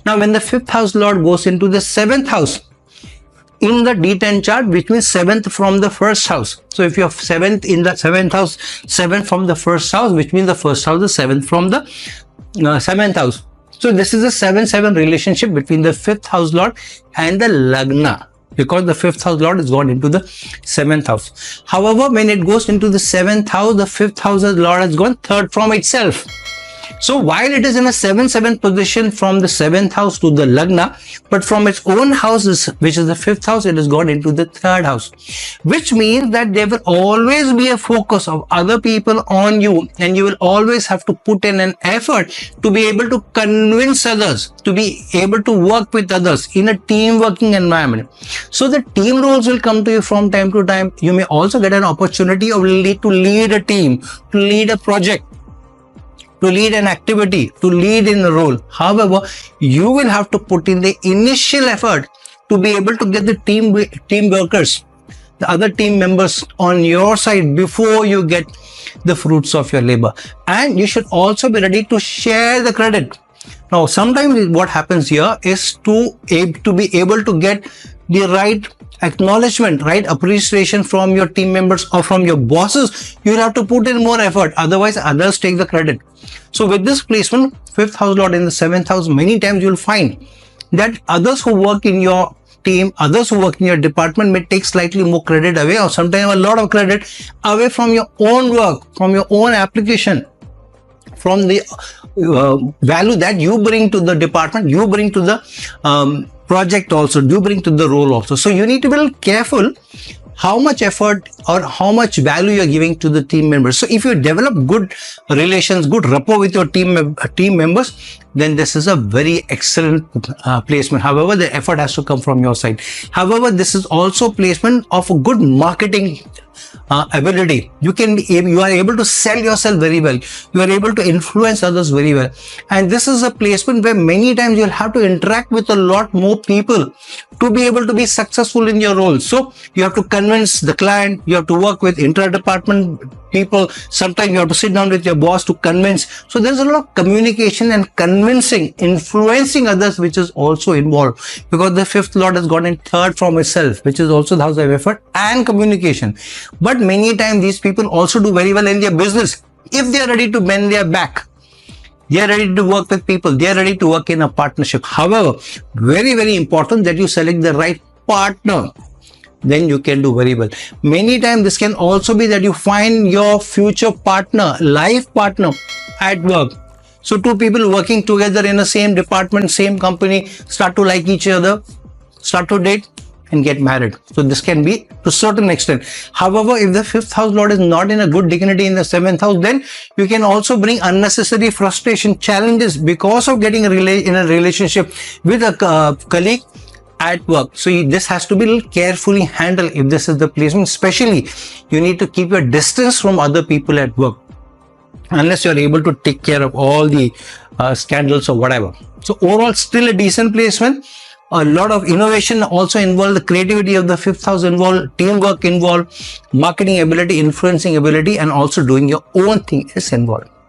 Now, when the 5th house lord goes into the 7th house in the D10 chart, which means 7th from the 1st house. So if you have 7th in the 7th house, 7th from the 1st house, which means the 1st house is 7th from the 7th house. So this is a 7-7 relationship between the 5th house lord and the Lagna, because the 5th house lord is gone into the 7th house. However, when it goes into the 7th house, the 5th house lord has gone 3rd from itself. So while it is in a 7-7 position from the 7th house to the Lagna, but from its own house, which is the 5th house, it has gone into the 3rd house, which means that there will always be a focus of other people on you, and you will always have to put in an effort to be able to convince others, to be able to work with others in a team working environment. So the team roles will come to you from time to time. You may also get an opportunity to lead a team, to lead a project, to lead an activity, to lead in a role. However, you will have to put in the initial effort to be able to get the team workers, the other team members on your side before you get the fruits of your labor. And you should also be ready to share the credit. Now, sometimes what happens here is to be able to get the right acknowledgement, right appreciation from your team members or from your bosses. You will have to put in more effort, otherwise others take the credit. So with this placement, 5th house lord in the 7th house, many times you will find that others who work in your team, others who work in your department may take slightly more credit away, or sometimes a lot of credit away from your own work, from your own application, from the value that you bring to the department, you bring to the project also, you bring to the role also. So you need to be a little careful how much effort or how much value you're giving to the team members. So if you develop good relations, good rapport with your team members, then this is a very excellent placement. However, the effort has to come from your side. However, this is also placement of a good marketing ability. You are able to sell yourself very well. You are able to influence others very well. And this is a placement where many times you'll have to interact with a lot more people to be able to be successful in your role. So you have to convince the client, you have to work with inter-department people. Sometimes you have to sit down with your boss to convince. So there's a lot of communication and convincing, influencing others, which is also involved, because the 5th lord has gone in 3rd from itself, which is also the house of effort and communication. But many times these people also do very well in their business if they are ready to bend their back. They are ready to work with people. They are ready to work in a partnership. However, very, very important that you select the right partner. Then you can do very well. Many times this can also be that you find your future partner, life partner at work. So two people working together in the same department, same company, start to like each other, start to date and get married. So this can be to a certain extent. However, if the 5th house lord is not in a good dignity in the 7th house, then you can also bring unnecessary frustration, challenges because of getting in a relationship with a colleague at work. So this has to be carefully handled if this is the placement. Especially, you need to keep your distance from other people at work, unless you're able to take care of all the scandals or whatever. So overall, still a decent placement. A lot of innovation also involved, the creativity of the 5th house involved, teamwork involved, marketing ability, influencing ability, and also doing your own thing is involved.